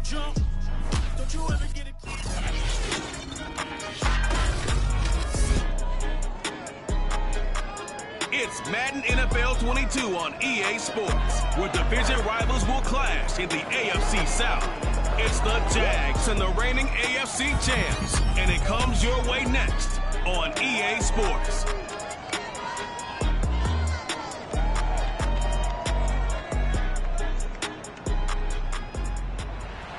jump. Don't you ever get it. It's Madden NFL 22 on EA Sports, where division rivals will clash in the AFC South. It's the Jags and the reigning AFC champs, and it comes your way next on EA Sports.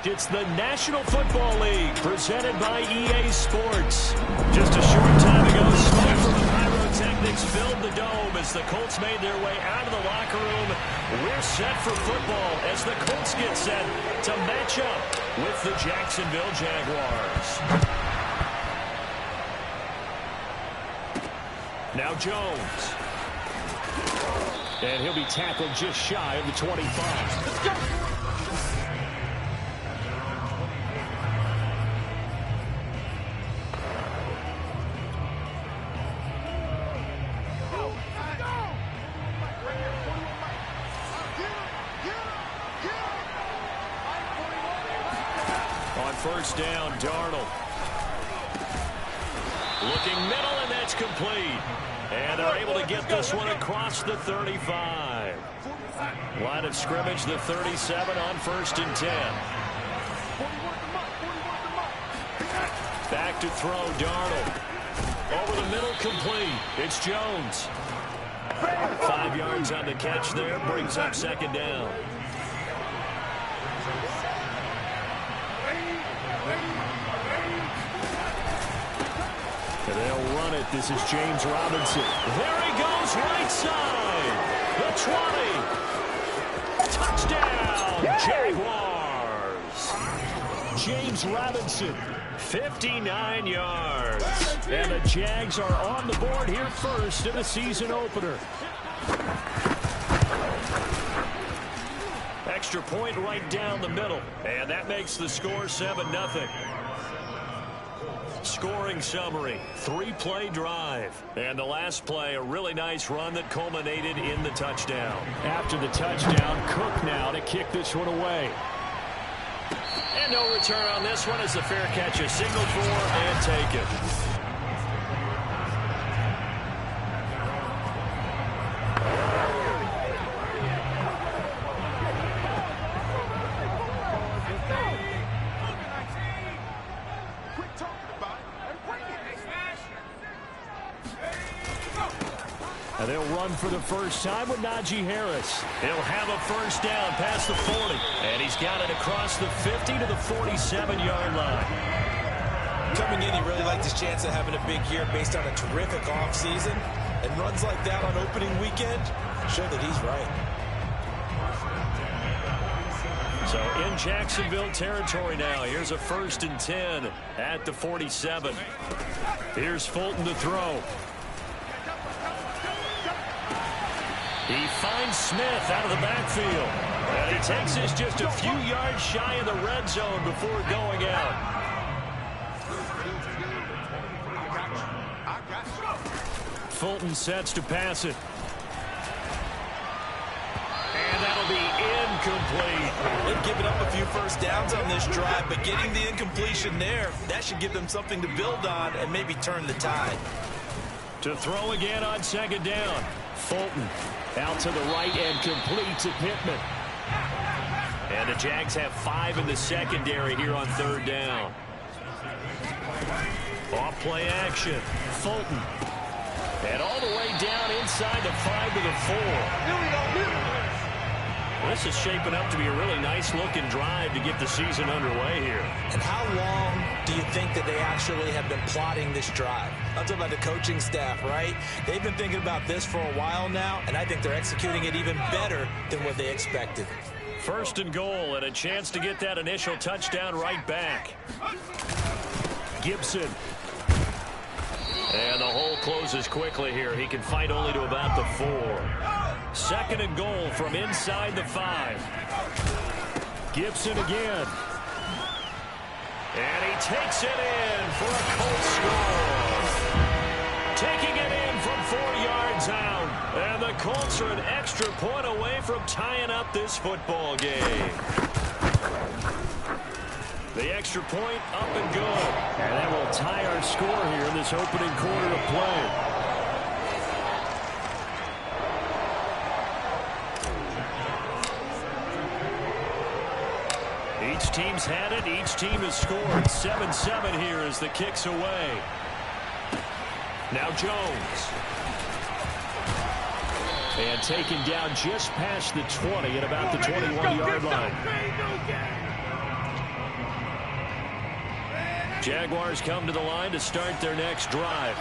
It's the National Football League presented by EA Sports. Just a short time ago, smoke from the pyrotechnics filled the dome as the Colts made their way out of the locker room. We're set for football as the Colts get set to match up with the Jacksonville Jaguars. Now Jones. And he'll be tackled just shy of the 25. Let's go. First down, Darnold. Looking middle, and that's complete. And they're able to get this one across the 35. Line of scrimmage, the 37 on 1st and 10. Back to throw, Darnold. Over the middle, complete. It's Jones. 5 yards on the catch there, brings up 2nd down. They'll run it. This is James Robinson. There he goes, right side. The 20. Touchdown, Jaguars. James Robinson, 59 yards. And the Jags are on the board here first in the season opener. Extra point right down the middle. And that makes the score 7-0. Scoring summary, 3-play drive. And the last play, a really nice run that culminated in the touchdown. After the touchdown, Cook now to kick this one away. And no return on this one as the fair catch is signaled for and taken. And they'll run for the first time with Najee Harris. He'll have a first down past the 40. And he's got it across the 50 to the 47-yard line. Coming in, he really liked his chance of having a big year based on a terrific offseason. And runs like that on opening weekend show that he's right. So in Jacksonville territory now. Here's a 1st and 10 at the 47. Here's Fulton to throw. He finds Smith out of the backfield. And he takes this just a few yards shy of the red zone before going out. Fulton sets to pass it. And that'll be incomplete. They've given up a few first downs on this drive, but getting the incompletion there, that should give them something to build on and maybe turn the tide. To throw again on 2nd down. Fulton out to the right and complete to Pittman. And the Jags have 5 in the secondary here on 3rd down. Off play action. Fulton. And all the way down inside the 5 to the 4. This is shaping up to be a really nice-looking drive to get the season underway here. And how long do you think that they actually have been plotting this drive? I'm talking about the coaching staff, right? They've been thinking about this for a while now, and I think they're executing it even better than what they expected. 1st and goal, and a chance to get that initial touchdown right back. Gibson. And the hole closes quickly here. He can fight only to about the 4. 2nd and goal from inside the 5. Gibson again. And he takes it in for a Colts score. Taking it in from 4 yards out. And the Colts are an extra point away from tying up this football game. The extra point up and good. And that will tie our score here in this opening quarter of play. Each team's had it. Each team has scored. 7-7 here as the kick's away. Now Jones. And taken down just past the 20 at about the 21-yard line. Jaguars come to the line to start their next drive.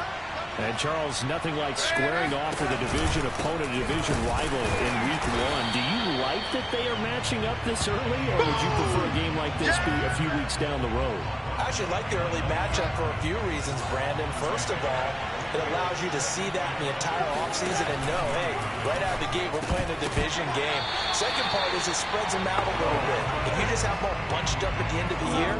And, Charles, nothing like squaring off with a division opponent, a division rival in Week 1. Do you like that they are matching up this early, or would you prefer a game like this be a few weeks down the road? I actually like the early matchup for a few reasons, Brandon. First of all, it allows you to see that in the entire offseason and know, hey, right out of the gate, we're playing a division game. Second part is it spreads them out a little bit. If you just have them all bunched up at the end of the year,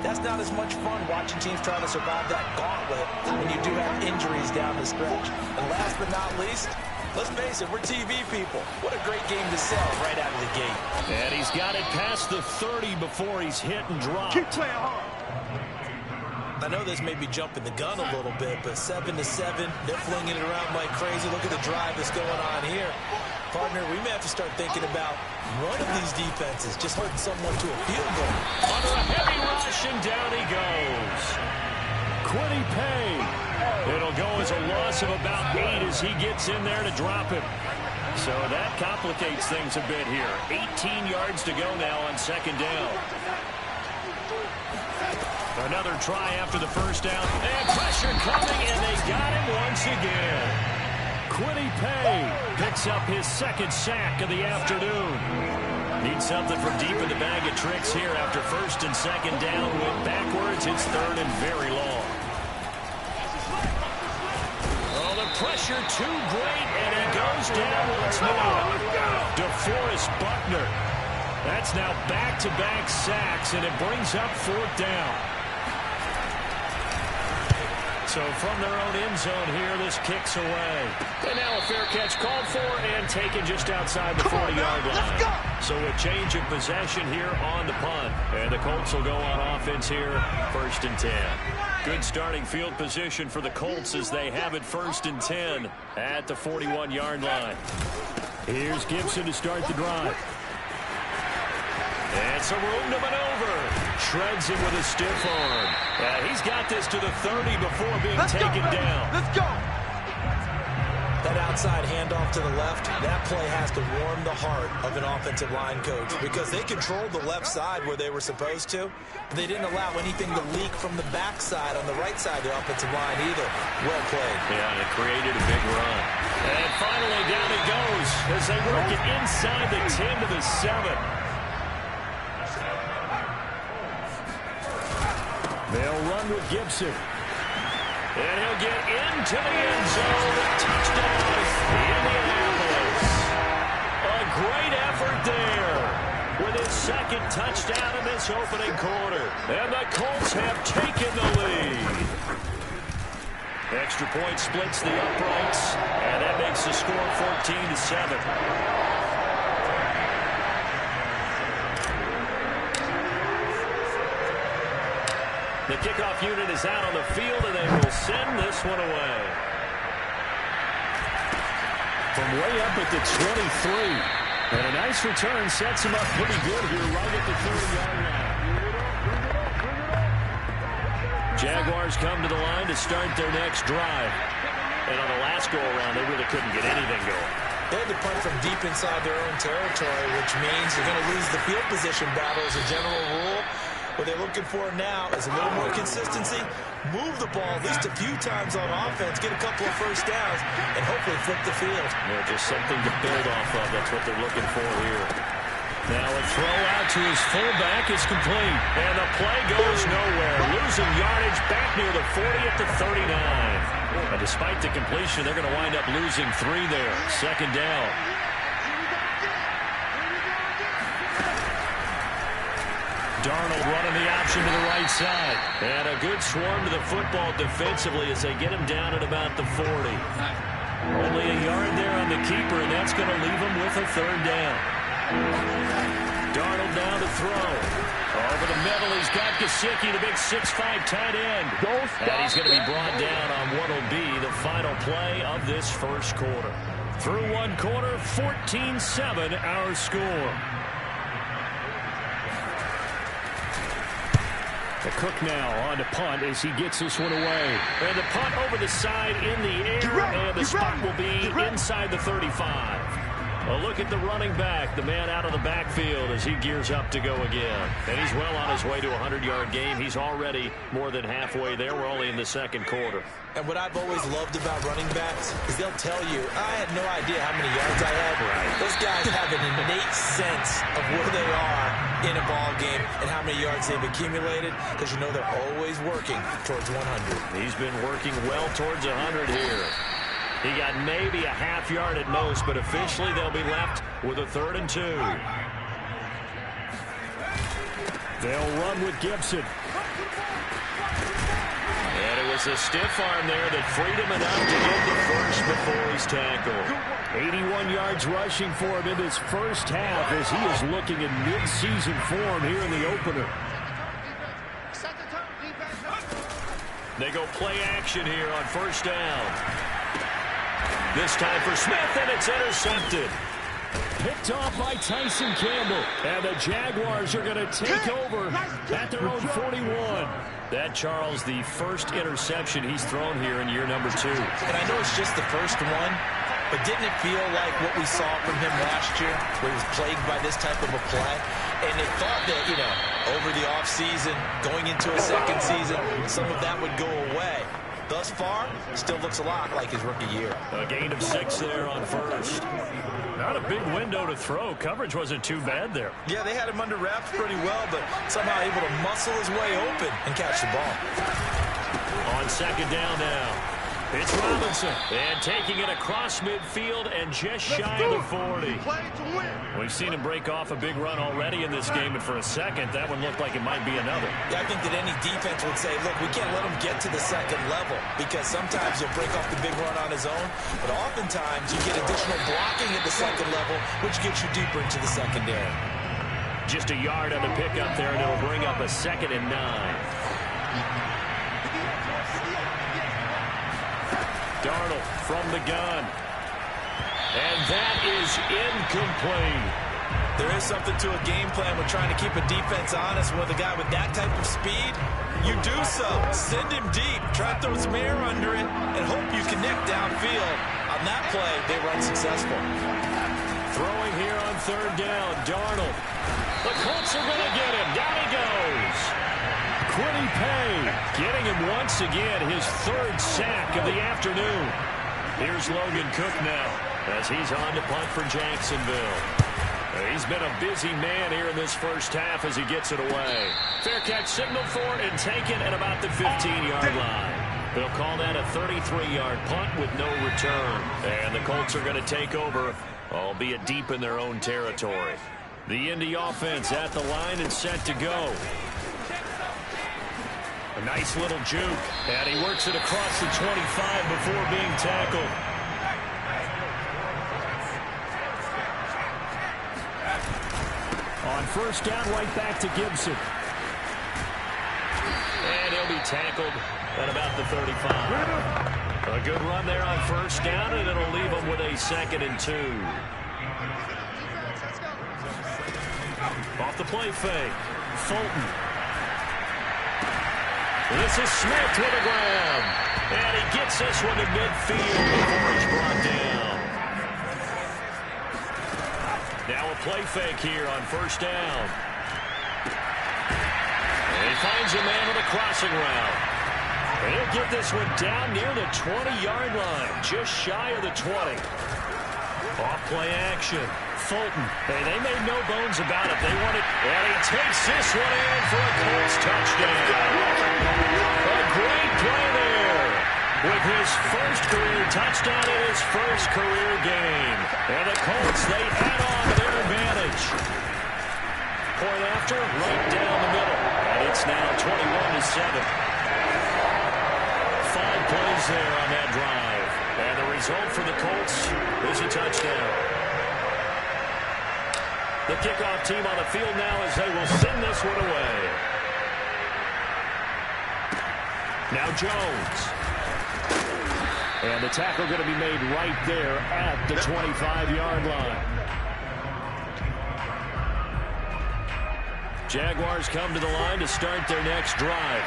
that's not as much fun watching teams try to survive that gauntlet when you do have injuries down the stretch. And last but not least, let's face it, we're TV people. What a great game to sell right out of the gate. And he's got it past the 30 before he's hit and dropped. Keep playing hard. I know this may be jumping the gun a little bit, but 7-7, they're flinging it around like crazy. Look at the drive that's going on here. Partner, we may have to start thinking about one of these defenses, just holding someone to a field goal. Under a heavy rush, and down he goes. Quiddy Pay. It'll go as a loss of about 8 as he gets in there to drop him. So that complicates things a bit here. 18 yards to go now on second down. Another try after the first down. And pressure coming, and they got him once again. Quiddy Pay picks up his second sack of the afternoon. Needs something from deep in the bag of tricks here after first and second down. Went backwards. It's third and very long. Oh, the pressure too great, and he goes down once more. DeForest Buckner. That's now back-to-back sacks, and it brings up fourth down. So from their own end zone here, this kicks away. And now a fair catch called for and taken just outside the 40-yard line. So a change of possession here on the punt. And the Colts will go on offense here, first and 10. Good starting field position for the Colts as they have it first and 10 at the 41-yard line. Here's Gibson to start the drive. And some room to maneuver. Shreds him with a stiff arm. He's got this to the 30 before being taken down. Let's go. That outside handoff to the left, that play has to warm the heart of an offensive line coach because they controlled the left side where they were supposed to. But they didn't allow anything to leak from the backside on the right side of the offensive line either. Well played. Yeah, and it created a big run. And finally down he goes as they work it inside the 10 to the 7. They'll run with Gibson. And he'll get into the end zone. Touchdown, Indianapolis. A great effort there with his second touchdown in this opening quarter. And the Colts have taken the lead. Extra point splits the uprights. And that makes the score 14-7. The kickoff unit is out on the field, and they will send this one away. From way up at the 23. And a nice return sets him up pretty good here right at the 30-yard line. Jaguars come to the line to start their next drive. And on the last go-around, they really couldn't get anything going. They had to punt from deep inside their own territory, which means you're going to lose the field position battle as a general rule. What they're looking for now is a little more consistency, move the ball at least a few times on offense, get a couple of first downs, and hopefully flip the field. Yeah, just something to build off of. That's what they're looking for here. Now a throw out to his fullback is complete. And the play goes nowhere. Losing yardage back near the 40 at the 39. And despite the completion, they're going to wind up losing 3 there. Second down. Darnold running the option to the right side. And a good swarm to the football defensively as they get him down at about the 40. Only a yard there on the keeper, and that's going to leave him with a third down. Darnold now to throw. Over the middle, he's got Gesicki, the big 6'5" tight end. And he's going to be brought down on what will be the final play of this first quarter. Through one quarter, 14-7 our score. The Cook now on to punt as he gets this one away. And the punt over the side in the air, and the spot will be inside the 35. A look at the running back, the man out of the backfield as he gears up to go again. And he's well on his way to a 100-yard game. He's already more than halfway there. We're only in the second quarter. And what I've always loved about running backs is they'll tell you, I had no idea how many yards I had. Right. Those guys have an innate sense of where they are in a ball game and how many yards they've accumulated, because you know they're always working towards 100. He's been working well towards 100 here. He got maybe a half yard at most, but officially they'll be left with a 3rd and 2. They'll run with Gibson. And it was a stiff arm there that freed him enough to get the first before he's tackled. 81 yards rushing for him in this first half as he is looking in mid-season form here in the opener. They go play action here on first down. This time for Smith, and it's intercepted. Picked off by Tyson Campbell. And the Jaguars are going to take over at their own 41. That, Charles, the first interception he's thrown here in year number 2. And I know it's just the first one, but didn't it feel like what we saw from him last year, where he was plagued by this type of a play? And they thought that, you know, over the offseason, going into a second season, some of that would go away. Thus far, still looks a lot like his rookie year. A gain of 6 there on first. Not a big window to throw. Coverage wasn't too bad there. Yeah, they had him under wraps pretty well, but somehow able to muscle his way open and catch the ball. On second down now. It's Robinson. And taking it across midfield and just shy of the 40. We've seen him break off a big run already in this game, and for a second, that one looked like it might be another. Yeah, I think that any defense would say, look, we can't let him get to the second level, because sometimes he'll break off the big run on his own, but oftentimes you get additional blocking at the second level, which gets you deeper into the secondary. Just a yard on the pickup there, and it'll bring up a 2nd and 9. Darnold from the gun. And that is incomplete. There is something to a game plan with trying to keep a defense honest with a guy with that type of speed. You do so. Send him deep. Try to throw some air under it and hope you connect downfield. On that play, they were unsuccessful. Throwing here on 3rd down, Darnold. The Colts are going to get him. Down he goes. Quiddy Pay getting him once again, his 3rd sack of the afternoon. Here's Logan Cook now as he's on to punt for Jacksonville. He's been a busy man here in this first half as he gets it away. Fair catch signaled for and taken at about the 15-yard line. They'll call that a 33-yard punt with no return. And the Colts are going to take over, albeit deep in their own territory. The Indy offense at the line and set to go. A nice little juke, and he works it across the 25 before being tackled. On first down, right back to Gibson. And he'll be tackled at about the 35. A good run there on first down, and it'll leave him with a 2nd and 2. Off the play fake, Fulton. This is Smith with a grab. And he gets this one to midfield before he's brought down. Now a play fake here on first down. And he finds a man with a crossing route. And he'll get this one down near the 20-yard line, just shy of the 20. Off play action. Fulton. Hey, they made no bones about it. They want it. And he takes this one in for a Colts touchdown. A great play there with his first career touchdown in his first career game. And the Colts, they add on to their advantage. Point after, right down the middle. And it's now 21-7. 5 plays there on that drive. And the result for the Colts is a touchdown. The kickoff team on the field now as they will send this this one away. Now Jones. And the tackle going to be made right there at the 25-yard line. Jaguars come to the line to start their next drive.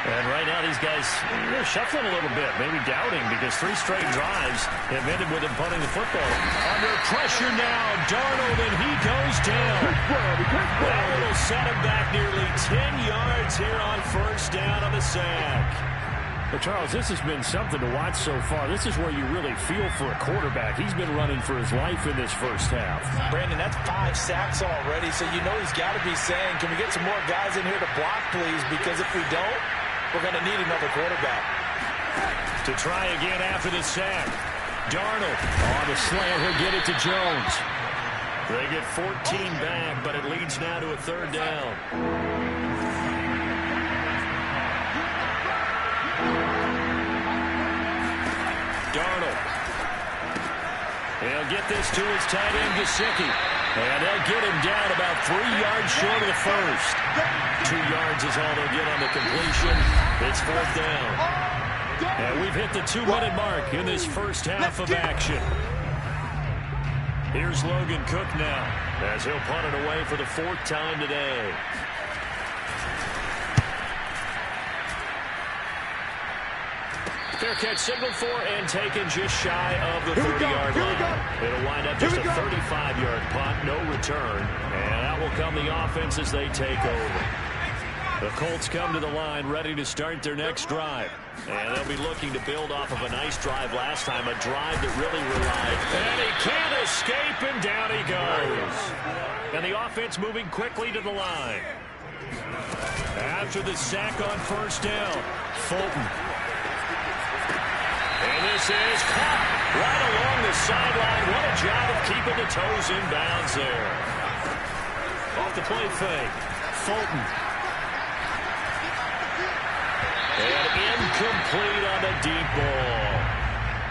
And right now these guys, they're shuffling a little bit, maybe doubting, because 3 straight drives have ended with them punting the football. Under pressure now, Darnold, and he goes down. That will set him back nearly 10 yards here on first down on the sack. But Charles, this has been something to watch so far. This is where you really feel for a quarterback. He's been running for his life in this first half. Brandon, that's 5 sacks already, so you know he's got to be saying, can we get some more guys in here to block, please? Because if we don't, we're going to need another quarterback. To try again after the sack. Darnold on the slant. He'll get it to Jones. They get 14 back, but it leads now to a 3rd down. Darnold. He'll get this to his tight end, Gesicki. And they'll get him down about 3 yards short of the first. 2 yards is all they'll get on the completion. It's 4th down. And we've hit the 2-minute mark in this first half of action. Here's Logan Cook now as he'll punt it away for the 4th time today. Fair catch signaled for and taken just shy of the 30-yard line. It'll wind up just a 35-yard punt, no return. And out will come the offense as they take over. The Colts come to the line ready to start their next drive. And they'll be looking to build off of a nice drive last time, a drive that really relied. And he can't escape, and down he goes. And the offense moving quickly to the line. After the sack on first down, Fulton. And this is caught right along the sideline. What a job of keeping the toes in bounds there. Off the play fake, Fulton. And incomplete on the deep ball.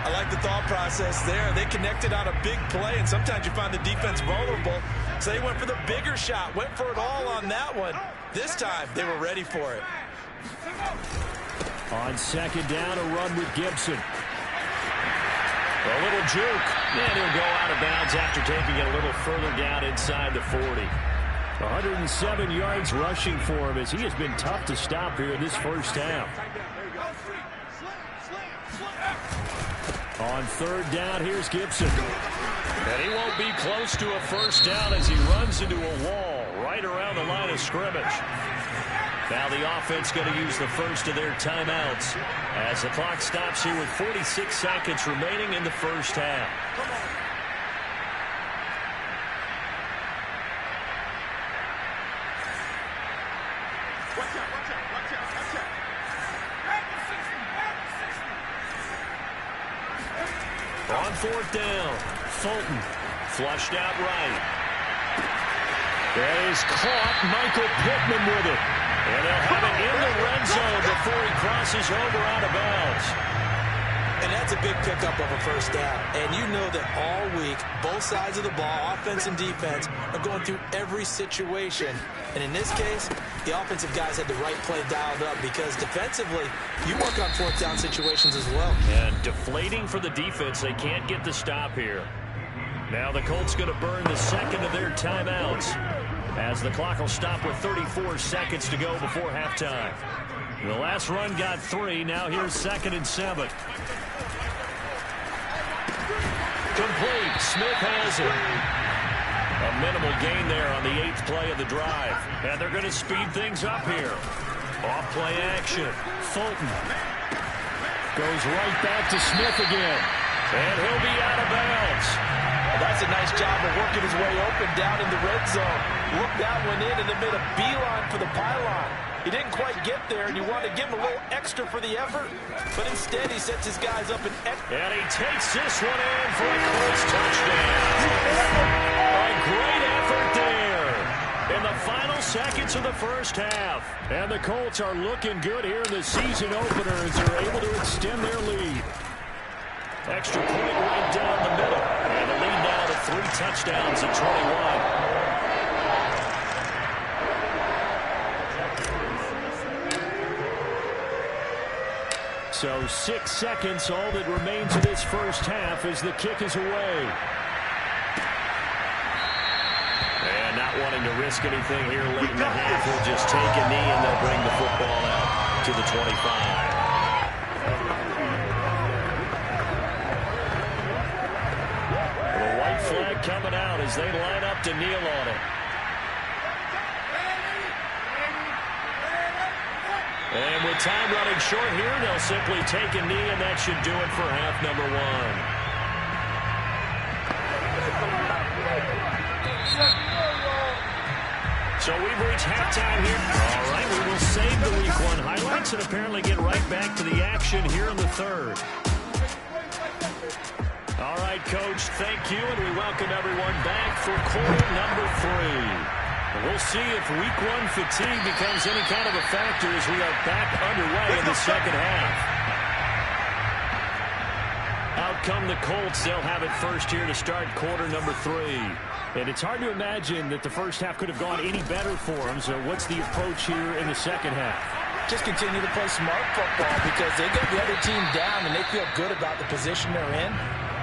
I like the thought process there. They connected on a big play, and sometimes you find the defense vulnerable. So they went for the bigger shot, went for it all on that one. This time, they were ready for it. On 2nd down, a run with Gibson. A little juke, and he'll go out of bounds after taking it a little further down inside the 40. 107 yards rushing for him as he has been tough to stop here in this first half. On 3rd down, here's Gibson. And he won't be close to a first down as he runs into a wall right around the line of scrimmage. Now the offense going to use the first of their timeouts as the clock stops here with 46 seconds remaining in the first half. On 4th down, Fulton flushed out right. That is caught. Michael Pittman with it. And they'll have it in the red zone before he crosses over out of bounds. And that's a big pickup of a first down. And you know that all week, both sides of the ball, offense and defense, are going through every situation. And in this case, the offensive guys had the right play dialed up because defensively, you work on 4th down situations as well. And deflating for the defense. They can't get the stop here. Now the Colts going to burn the second of their timeouts as the clock will stop with 34 seconds to go before halftime. The last run got 3. Now here's 2nd and 7. Complete. Smith has it. A minimal gain there on the 8th play of the drive. And they're going to speed things up here. Off play action. Fulton goes right back to Smith again. And he'll be out of bounds. Well, that's a nice job of working his way open down in the red zone. Looked that one in and then made a beeline for the pylon. He didn't quite get there, and you want to give him a little extra for the effort, but instead he sets his guys up and he takes this one in for a close touchdown. A great effort there in the final seconds of the first half. And the Colts are looking good here in the season opener as they're able to extend their lead. Extra point right down the middle. And the lead now to 3 touchdowns at 21. So 6 seconds, all that remains of this first half as the kick is away. And not wanting to risk anything here late in the half, will just take a knee and they'll bring the football out to the 25. The white flag coming out as they line up to kneel on it. And with time running short here, they'll simply take a knee, and that should do it for half number one. So we've reached halftime here. All right, we will save the Week 1 highlights and apparently get right back to the action here in the third. All right, Coach, thank you, and we welcome everyone back for quarter number 3. We'll see if Week 1 fatigue becomes any kind of a factor as we are back underway in the second half. Out come the Colts. They'll have it first here to start quarter number 3. And it's hard to imagine that the first half could have gone any better for them. So what's the approach here in the second half? Just continue to play smart football because they get the other team down and they feel good about the position they're in.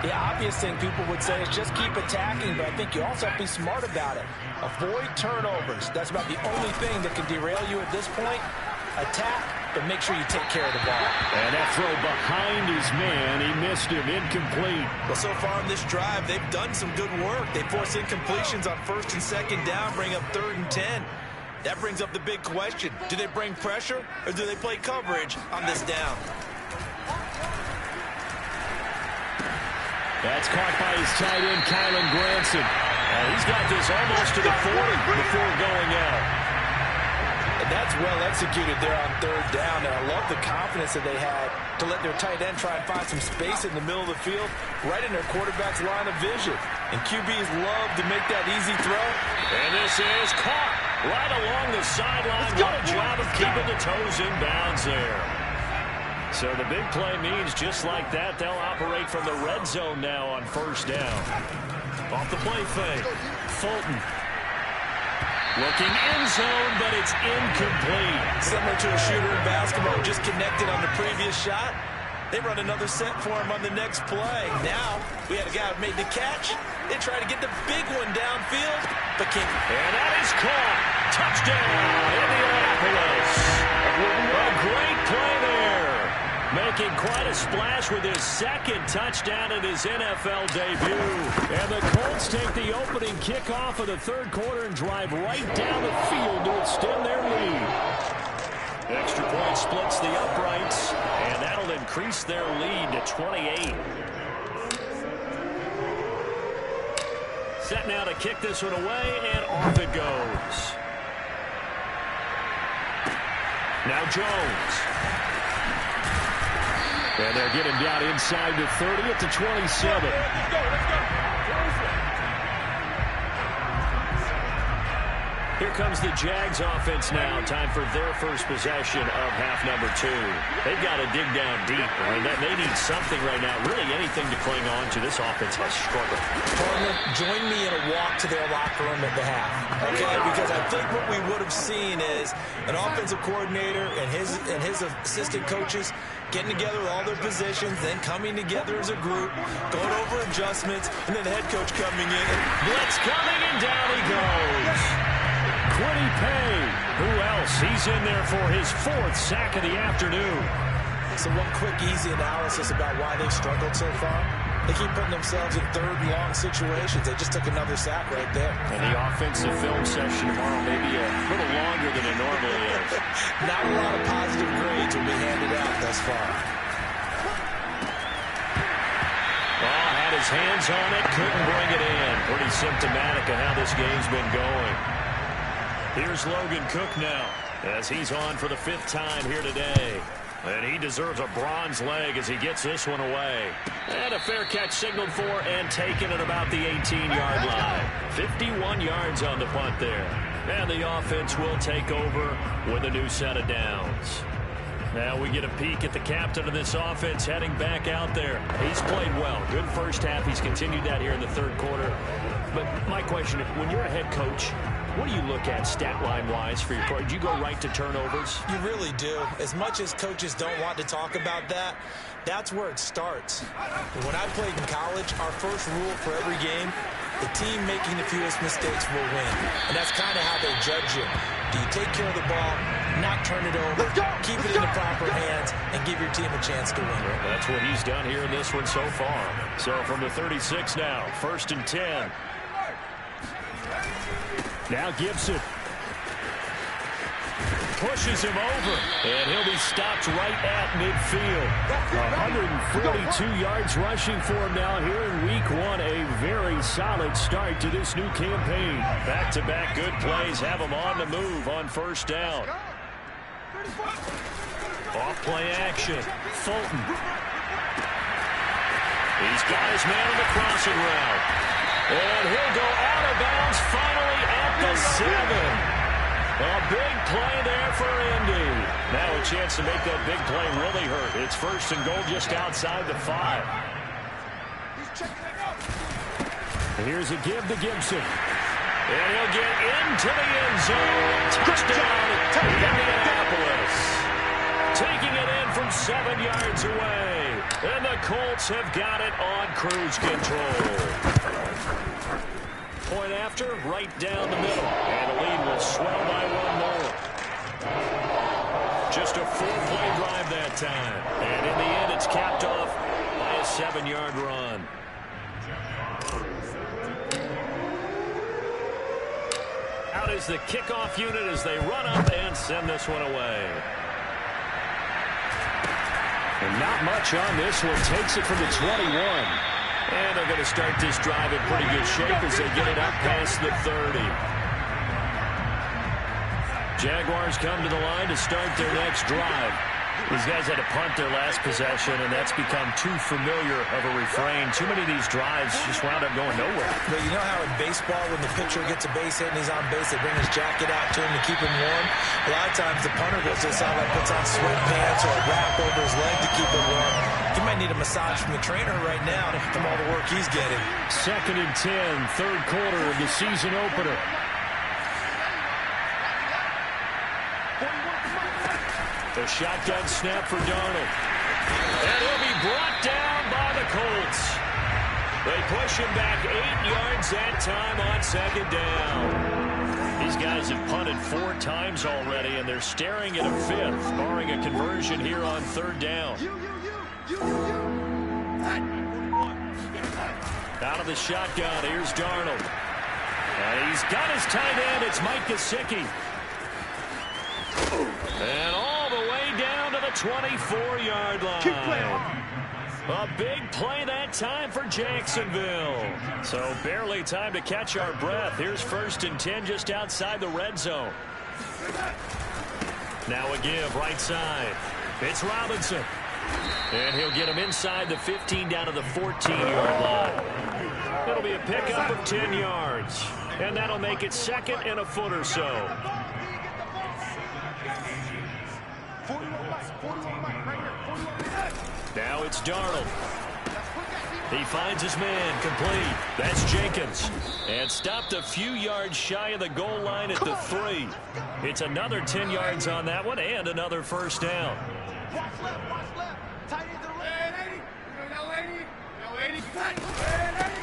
The obvious thing people would say is just keep attacking, but I think you also have to be smart about it. Avoid turnovers. That's about the only thing that can derail you at this point. Attack, but make sure you take care of the ball. And that throw behind his man, he missed him, incomplete. Well, so far on this drive, they've done some good work. They force incompletions on first and second down, bring up 3rd and 10. That brings up the big question. Do they bring pressure, or do they play coverage on this down? That's caught by his tight end, Kylan Granson. And he's got this almost to the 40 before going out. And that's well executed there on 3rd down. And I love the confidence that they had to let their tight end try and find some space in the middle of the field, right in their quarterback's line of vision. And QBs love to make that easy throw. And this is caught right along the sideline. What a job of keeping the toes in bounds there. So the big play means just like that, they'll operate from the red zone now on 1st down. Off the play fake, Fulton. Looking end zone, but it's incomplete. Similar to a shooter in basketball, just connected on the previous shot. They run another set for him on the next play. Now, we had a guy who made the catch. They try to get the big one downfield, but can't. And that is caught. Touchdown, Indianapolis. A great play there. Making quite a splash with his 2nd touchdown in his NFL debut. And the Colts take the opening kickoff of the 3rd quarter and drive right down the field to extend their lead. Extra point splits the uprights, and that'll increase their lead to 28. Set now to kick this one away, and off it goes. Now Jones. And they're getting down inside the 30 at the 27. Let's go. Here comes the Jags offense now. Time for their first possession of half number 2. They've got to dig down deep. I mean, they need something right now, really anything to cling on to. This offense has struggled. Partner, join me in a walk to their locker room at the half, okay? Because I think what we would have seen is an offensive coordinator and his assistant coaches getting together with all their positions, then coming together as a group, going over adjustments, and then the head coach coming in. Blitz coming, and down he goes. Quiddy Pay. Who else? He's in there for his 4th sack of the afternoon. So one quick, easy analysis about why they've struggled so far. They keep putting themselves in 3rd and long situations. They just took another sack right there. And the offensive film session tomorrow may be a little longer than it normally is. Not a lot of positive grades will be handed out thus far. Ball had his hands on it, couldn't bring it in. Pretty symptomatic of how this game's been going. Here's Logan Cook now, as he's on for the 5th time here today. And he deserves a bronze leg as he gets this one away. And a fair catch signaled for and taken at about the 18-yard line. 51 yards on the punt there. And the offense will take over with a new set of downs. Now we get a peek at the captain of this offense heading back out there. He's played well. Good first half. He's continued that here in the 3rd quarter. But my question, when you're a head coach, What do you look at stat line-wise for your part? Do you go right to turnovers? You really do. As much as coaches don't want to talk about that, that's where it starts. When I played in college, our first rule for every game, the team making the fewest mistakes will win. And that's kind of how they judge you. Do you take care of the ball, not turn it over, keep it in the proper hands, and give your team a chance to win? That's what he's done here in this one so far. So from the 36 now, 1st and 10. Now Gibson pushes him over, and he'll be stopped right at midfield. 142 yards rushing for him now here in week 1. A very solid start to this new campaign. Back-to-back good plays have him on the move on 1st down. Off-play action. Fulton. He's got his man on the crossing route. And he'll go out of bounds finally at the 7. A big play there for Indy. Now a chance to make that big play really hurt. It's 1st and goal just outside the 5. Here's a give to Gibson. And he'll get into the end zone. Touchdown, Indianapolis. Taking it in from 7 yards away. And the Colts have got it on cruise control. Point after, right down the middle. And the lead will swell by 1 more. Just a 4-play drive that time. And in the end, it's capped off by a 7-yard run. Out is the kickoff unit as they run up and send this one away. And not much on this one. Takes it from the 21. And they're going to start this drive in pretty good shape as they get it up past the 30. Jaguars come to the line to start their next drive. These guys had to punt their last possession, and that's become too familiar of a refrain. Too many of these drives just wound up going nowhere. But you know how in baseball, when the pitcher gets a base hit and he's on base, they bring his jacket out to him to keep him warm? A lot of times the punter goes to the sideline, puts on sweatpants or a wrap over his leg to keep him warm. He might need a massage from the trainer right now from all the work he's getting. 2nd and 10, 3rd quarter of the season opener. The shotgun snap for Darnold. And he'll be brought down by the Colts. They push him back 8 yards that time on 2nd down. These guys have punted 4 times already, and they're staring at a 5th, barring a conversion here on 3rd down. Out of the shotgun, here's Darnold. And he's got his tight end. It's Mike Gesicki. And all the way down to the 24-yard line. A big play that time for Jacksonville. So barely time to catch our breath. Here's 1st and 10 just outside the red zone. Now a give right side. It's Robinson. And he'll get him inside the 15 down to the 14-yard line. It'll be a pickup of 10 yards. And that'll make it 2nd and a foot or so. Now it's Darnold. He finds his man, complete. That's Jenkins. And stopped a few yards shy of the goal line at the 3. It's another 10 yards on that one and another 1st down.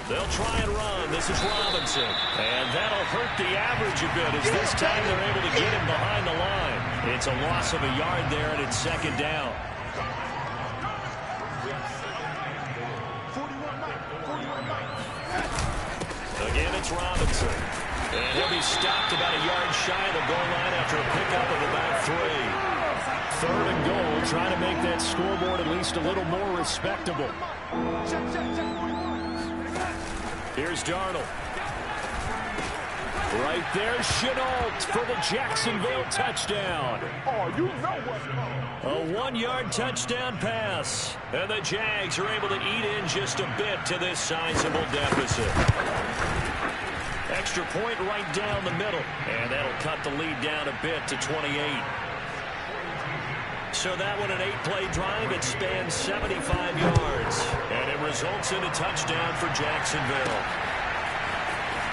They'll try and run. This is Robinson. And that'll hurt the average a bit as this time they're able to get him behind the line. It's a loss of a yard there, and it's 2nd down. Again, it's Robinson. And he'll be stopped about a yard shy of the goal line after a pickup of about 3. 3rd and goal, trying to make that scoreboard at least a little more respectable. Here's Darnold. Right there, Chenault for the Jacksonville touchdown. Oh, you know what's coming. A 1-yard touchdown pass. And the Jags are able to eat in just a bit to this sizable deficit. Extra point right down the middle. And that'll cut the lead down a bit to 28. So that one, an 8-play drive. It spans 75 yards. And it results in a touchdown for Jacksonville.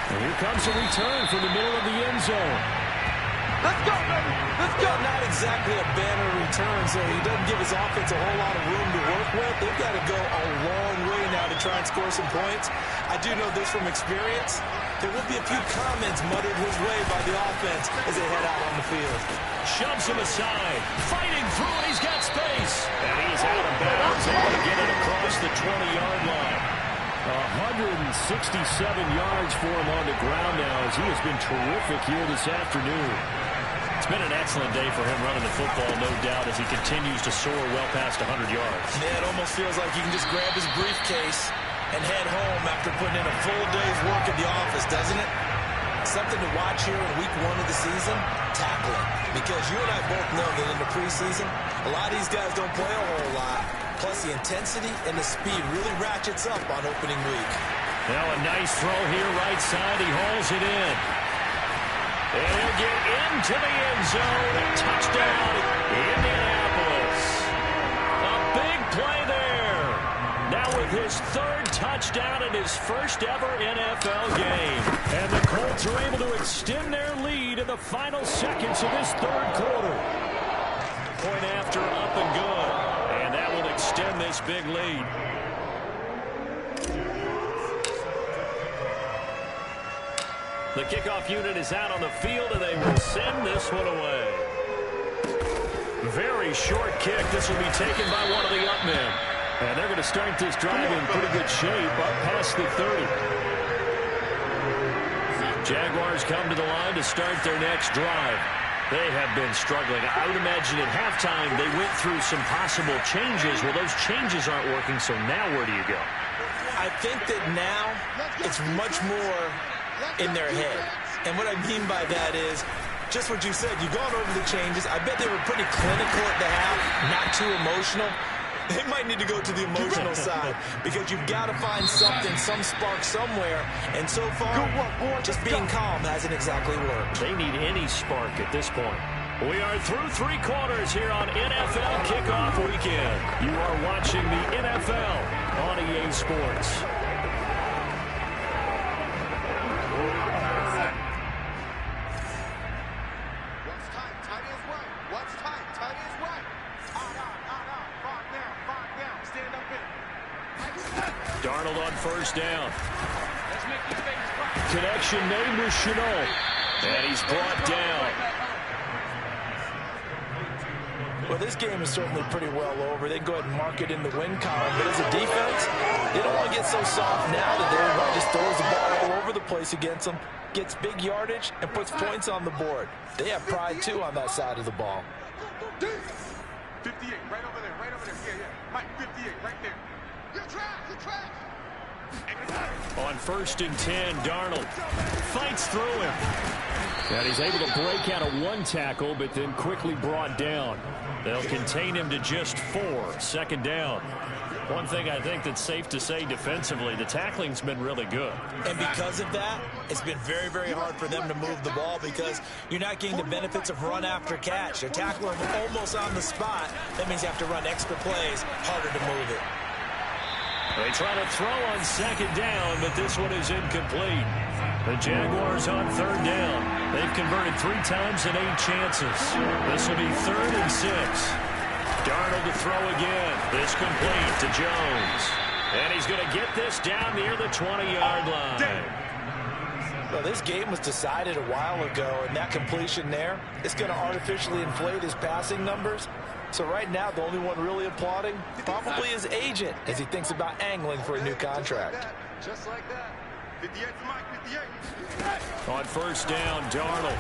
And here comes a return from the middle of the end zone. Let's go, baby. Let's go. Not exactly a banner return, so he doesn't give his offense a whole lot of room to work with. They've got to go a long way now to try and score some points. I do know this from experience. There will be a few comments muttered his way by the offense as they head out on the field. Shoves him aside. Fighting through it. He's got space. And he's out of bounds. Able to get it across the 20-yard line. 167 yards for him on the ground now as he has been terrific here this afternoon. It's been an excellent day for him running the football, no doubt, as he continues to soar well past 100 yards. Yeah, it almost feels like he can just grab his briefcase and head home after putting in a full day's work at the office, doesn't it? Something to watch here in week 1 of the season, tackling. Because you and I both know that in the preseason, a lot of these guys don't play a whole lot. Plus, the intensity and the speed really ratchets up on opening week. Now a nice throw here right side. He hauls it in. And he'll get into the end zone. A touchdown, Indianapolis. A big play there. Now with his 3rd touchdown in his first ever NFL game. And the Colts are able to extend their lead in the final seconds of this 3rd quarter. Point after, up and good. And that will extend this big lead. The kickoff unit is out on the field, and they will send this one away. Very short kick. This will be taken by one of the up men. And they're going to start this drive in pretty good shape up past the 30. Jaguars come to the line to start their next drive. They have been struggling. I would imagine at halftime they went through some possible changes. Well, those changes aren't working, so now where do you go? I think that now it's much more in their head. And what I mean by that is just what you said. You've gone over the changes. I bet they were pretty clinical at the half, not too emotional. They might need to go to the emotional side because you've got to find something, some spark somewhere. And so far, just being calm hasn't exactly worked. They need any spark at this point. We are through 3 quarters here on NFL Kickoff Weekend. You are watching the NFL on EA Sports. Darnold on first down. Connection made with Chenault. And he's brought down. Well, this game is certainly pretty well over. They can go ahead and mark it in the win column. But as a defense, they don't want to get so soft now that everybody just throws the ball all over the place against them, gets big yardage, and puts points on the board. They have pride, too, on that side of the ball. 58, right over there, right over there. Yeah. Mike, 58, right there. You're trash. On 1st and 10, Darnold fights through him. And he's able to break out of 1 tackle, but then quickly brought down. They'll contain him to just 4. 2nd down. One thing I think that's safe to say defensively, the tackling's been really good. And because of that, it's been very, very hard for them to move the ball because you're not getting the benefits of run after catch. You're tackling almost on the spot. That means you have to run extra plays, harder to move it. They try to throw on 2nd down, but this one is incomplete. The Jaguars on 3rd down. They've converted 3 times in 8 chances. This will be 3rd and 6. Darnold to throw again. This complete to Jones. And he's going to get this down near the 20-yard line. Well, this game was decided a while ago, and that completion there, it's going to artificially inflate his passing numbers. So right now, the only one really applauding probably his agent as he thinks about angling for a new contract. Just like that. 58 for Mike, 58. On 1st down, Darnold.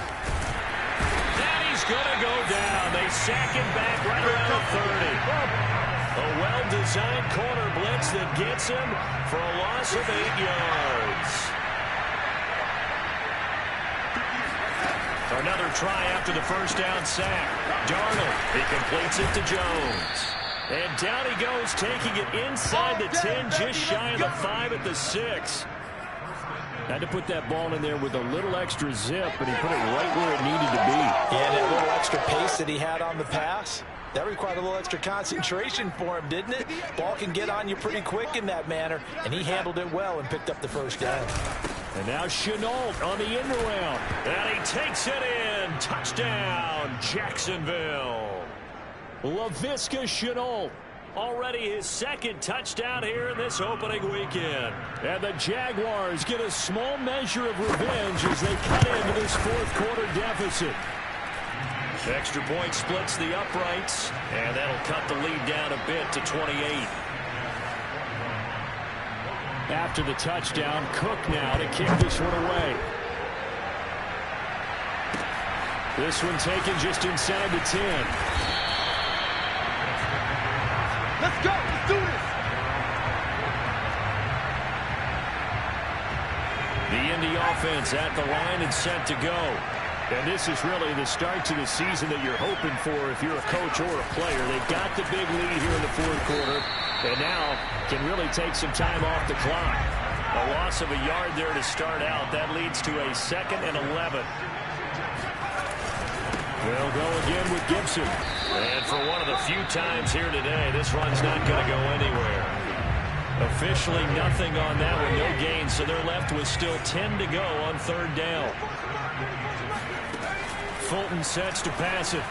And he's going to go down. They sack him back right around the 30. A well-designed corner blitz that gets him for a loss of 8 yards. Another try after the 1st down sack. Darnold, he completes it to Jones. And down he goes, taking it inside the 10, just shy of the 5 at the 6. Had to put that ball in there with a little extra zip, but he put it right where it needed to be. Yeah, that little extra pace that he had on the pass, that required a little extra concentration for him, didn't it? Ball can get on you pretty quick in that manner, and he handled it well and picked up the 1st down. And now Chenault on the end around. And he takes it in. Touchdown, Jacksonville. Laviska Chenault. Already his second touchdown here in this opening weekend. And the Jaguars get a small measure of revenge as they cut into this fourth quarter deficit. Extra point splits the uprights, and that'll cut the lead down a bit to 28. After the touchdown, Cook now to kick this one away. This one taken just inside the 10. Let's go. Let's do this. The Indy offense at the line and set to go. And this is really the start to the season that you're hoping for if you're a coach or a player. They've got the big lead here in the fourth quarter, and now can really take some time off the clock. A loss of a yard there to start out. That leads to a 2nd and 11. They'll go again with Gibson. And for one of the few times here today, this run's not going to go anywhere. Officially nothing on that one, no gain, so they're left with still 10 to go on 3rd down. Fulton sets to pass it.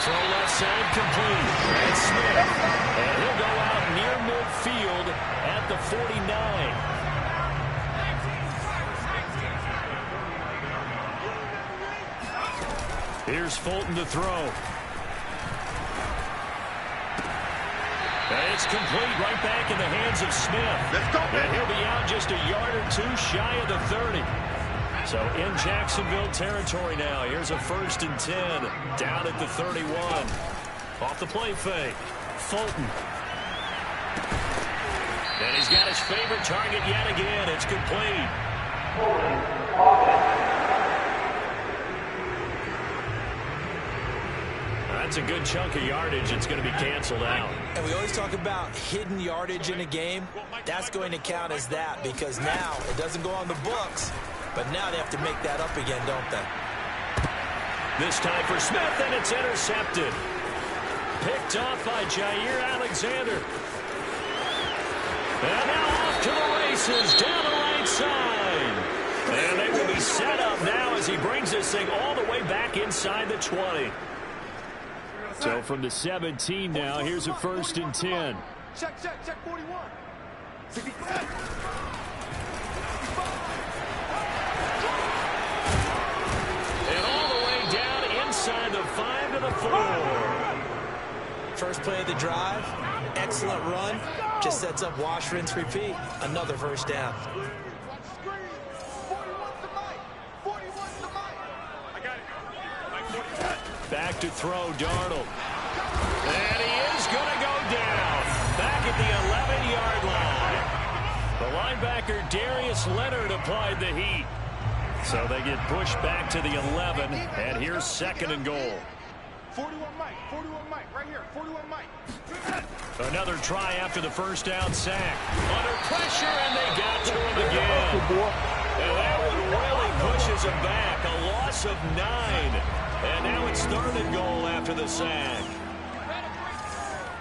Throw left side complete. And Smith. And he'll go out near midfield at the 49. Here's Fulton to throw. And it's complete right back in the hands of Smith. Let's go, and he'll be out just a yard or two shy of the 30. So in Jacksonville territory now. Here's a 1st and 10 down at the 31. Off the play fake. Fulton. And he's got his favorite target yet again. It's complete. That's a good chunk of yardage. It's going to be canceled out. And we always talk about hidden yardage in a game. That's going to count as that because now it doesn't go on the books, but now they have to make that up again, don't they? This time for Smith, and it's intercepted. Picked off by Jair Alexander. And now off to the races down the right side. And they will be set up now as he brings this thing all the way back inside the 20. So from the 17 now, here's a 1st and 10. Check 41. 65. And all the way down inside the 5 to the 4. First play of the drive, excellent run, just sets up wash, rinse, repeat. Another 1st down. Back to throw, Darnold. And he is going to go down. Back at the 11-yard line. The linebacker, Darius Leonard, applied the heat. So they get pushed back to the 11, and here's 2nd and goal. 41 Mike, right here, 41 Mike. Another try after the 1st down sack. Under pressure, and they got to him again. And that one really pushes him back. A loss of 9. And now it's 3rd and goal after the sack.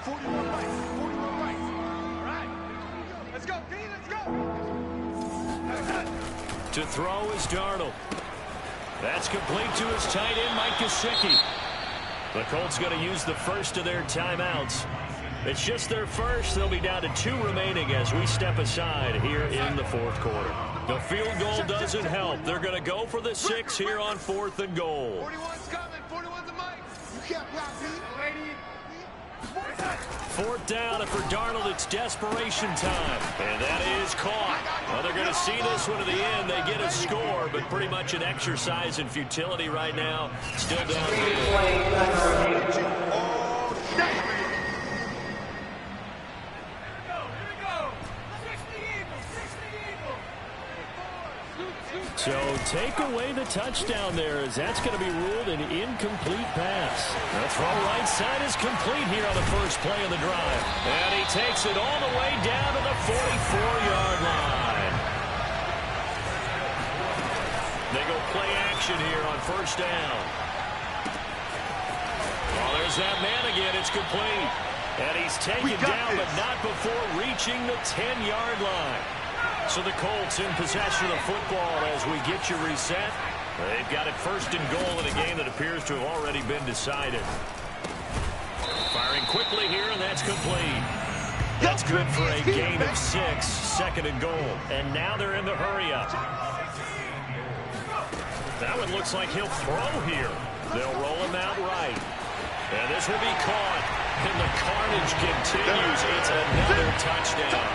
41 Mike. All right. Let's go, D, let's go. To throw is Darnold. That's complete to his tight end, Mike Gesicki. The Colts going to use the first of their timeouts. It's just their first. They'll be down to 2 remaining as we step aside here in the 4th quarter. The field goal doesn't help. They're going to go for the 6 here on 4th and goal. 41's coming. 41's the mic. You can't block me. 4th down, and for Darnold, it's desperation time. And that is caught. Well, they're going to see this one to the end. They get a score, but pretty much an exercise in futility right now. Still down here. So take away the touchdown there, as that's going to be ruled an incomplete pass. The throw right side is complete here on the first play of the drive. And he takes it all the way down to the 44-yard line. They go play action here on 1st down. Oh, there's that man again. It's complete. And he's taken down, but not before reaching the 10-yard line. So the Colts in possession of the football as we get you reset. They've got it first and goal in a game that appears to have already been decided. Firing quickly here, and that's complete. That's good for a gain of 6, second and goal. And now they're in the hurry-up. That one looks like he'll throw here. They'll roll him out right. And this will be caught. And the carnage continues. It's another touchdown.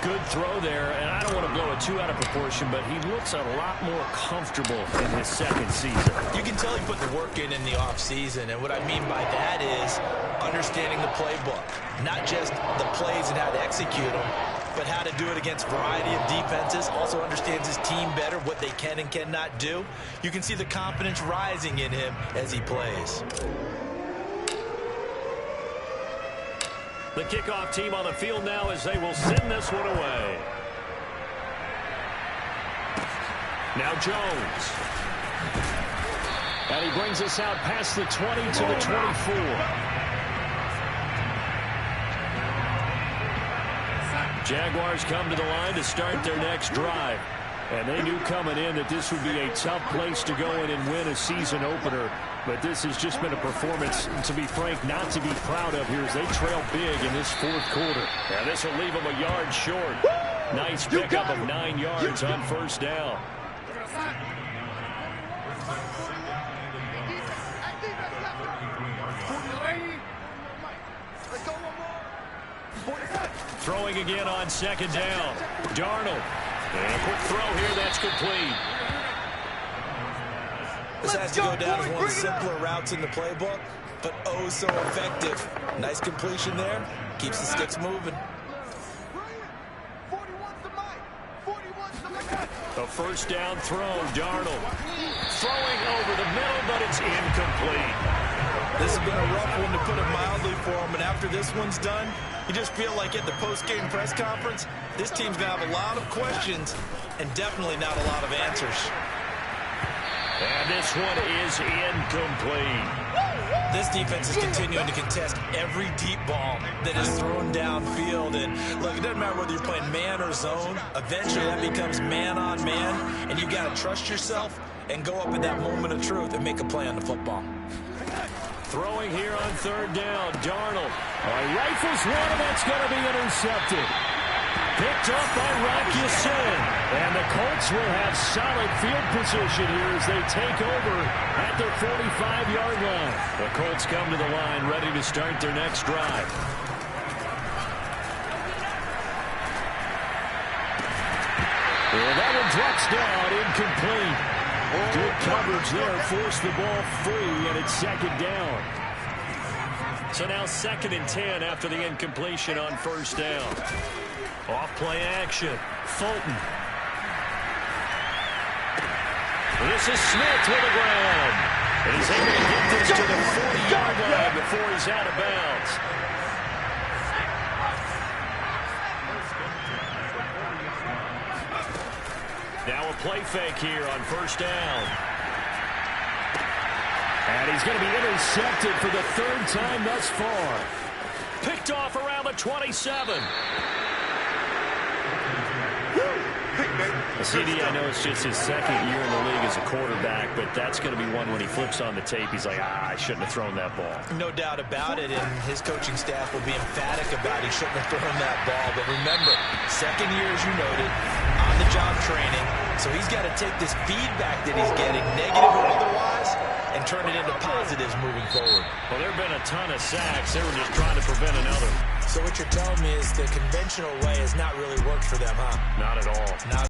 Good throw there, and I don't want to blow it too out of proportion, but he looks a lot more comfortable in his second season. You can tell he put the work in the offseason, and what I mean by that is understanding the playbook. Not just the plays and how to execute them, but how to do it against a variety of defenses. Also understands his team better, what they can and cannot do. You can see the confidence rising in him as he plays. The kickoff team on the field now as they will send this one away. Now Jones. And he brings us out past the 20 to the 24. Jaguars come to the line to start their next drive. And they knew coming in that this would be a tough place to go in and win a season opener. But this has just been a performance, to be frank, not to be proud of here as they trail big in this fourth quarter. Now this will leave them a yard short. Nice pickup of 9 yards on first down. Throwing again on second down. Darnold. And a quick throw here, that's complete. This has to go down as one of the simpler routes in the playbook, but oh so effective. Nice completion there. Keeps the sticks moving. A first down throw, Darnold. Throwing over the middle, but it's incomplete. This has been a rough one, to put it mildly, for him, and after this one's done, you just feel like at the post-game press conference, this team's going to have a lot of questions and definitely not a lot of answers. And this one is incomplete. This defense is continuing to contest every deep ball that is thrown downfield. And look, it doesn't matter whether you're playing man or zone. Eventually that becomes man on man, and you got to trust yourself and go up in that moment of truth and make a play on the football. Throwing here on third down, Darnold. Rifles one, and that's going to be intercepted. Picked up by Rocky Sin. And the Colts will have solid field position here as they take over at their 45-yard line. The Colts come to the line ready to start their next drive. Well, that one drops down, incomplete. Good coverage there, forced the ball free, and it's second down. So now 2nd and 10 after the incompletion on first down. Off-play action. Fulton. This is Smith with the ground. And he's able to get this to the 40-yard line before he's out of bounds. Now a play fake here on first down. And he's going to be intercepted for the 3rd time thus far. Picked off around the 27. CD, I know it's just his 2nd year in the league as a quarterback, but that's going to be one when he flips on the tape. He's like, I shouldn't have thrown that ball. No doubt about it, and his coaching staff will be emphatic about he shouldn't have thrown that ball. But remember, 2nd year, as you noted, on-the-job training, so he's got to take this feedback that he's getting, negative or otherwise, and turn it into positives moving forward. Well, there have been a ton of sacks. They were just trying to prevent another. So what you're telling me is the conventional way has not really worked for them, huh? Not at all. Not